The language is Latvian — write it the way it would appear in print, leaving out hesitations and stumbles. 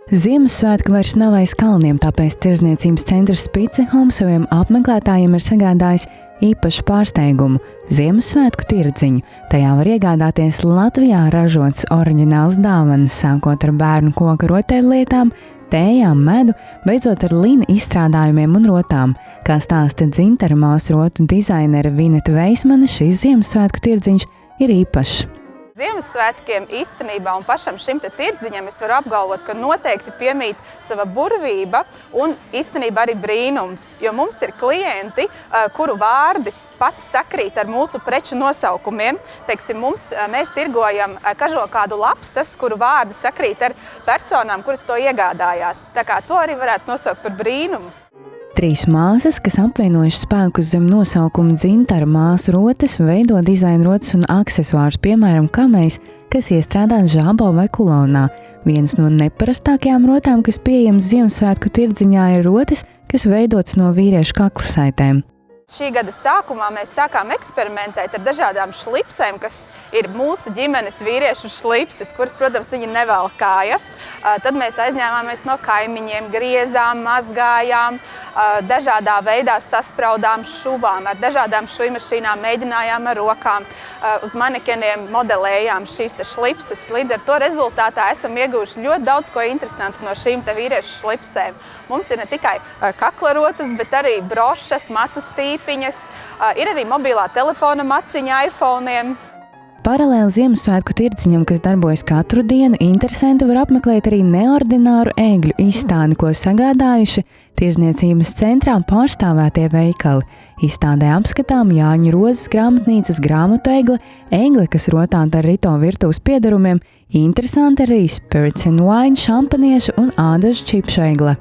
Ziemassvētki vairs nav aiz kalniem, tāpēc tirdzniecības centrs Spicehome saviem apmeklētājiem ir sagādājis īpašu pārsteigumu – Ziemassvētku tirdziņu. Tajā var iegādāties Latvijā ražotas oriģināls dāvanas, sākot ar bērnu koka rotaļlietām, tējām, medu, beidzot ar lina izstrādājumiem un rotām. Kā stāsta dzintara māsu rotu dizainere Vineta Veismane, šis Ziemassvētku tirdziņš ir īpašs. Ziemassvētkiem īstenībā un pašam šim tirdziņam es varu apgalvot, ka noteikti piemīt sava burvība un īstenībā arī brīnums, jo mums ir klienti, kuru vārdi pati sakrīt ar mūsu preču nosaukumiem. Teiksim, mēs tirgojam kažokādu lapsas, kuru vārdi sakrīt ar personām, kuras to iegādājās. Tā kā to arī varētu nosaukt par brīnumu. 3 māsas, kas apvienojušas spēkus zem nosaukuma dzintara māsu rotas, veido dizaina rotas un aksesuārus, piemēram, kamejs, kas iestrādāts žābo vai kulonā. Vienas no neparastākajām rotām, kas pieejamas Ziemassvētku tirdziņā, ir rotas, kas veidotas no vīriešu kaklasaitēm. Šī gada sākumā mēs sākām eksperimentēt ar dažādām šlipsēm, kas ir mūsu ģimenes vīriešu šlipses, kuras, protams, viņi nevalkāja. Tad mēs aizņēmāmies no kaimiņiem, griezām, mazgājām, dažādā veidā saspraudām šuvām, ar dažādām šuvmašīnām mēģinājām ar rokām, uz manekeniem modelējām šīs šlipses. Līdz ar to rezultātā esam ieguvuši ļoti daudz ko interesantu no šīm vīriešu šlipsēm. Mums ir ne tikai kaklarotas, bet arī brošas, matu stīpiņas, ir arī mobilā telefona maciņa iPhone'iem. Paralēli Ziemassvētku tirdziņam, kas darbojas katru dienu, interesanti var apmeklēt arī neordināru ēgļu izstādi, ko sagādājuši tirdzniecības centrā pārstāvētie veikali. Izstādē apskatām Jāņu Rozes grāmatnīcas grāmatu egle, egle, kas rotāta ar Rito virtuves piedarumiem, interesanti arī Spirits and Wine šampaniešu un ādažu čipšu egle.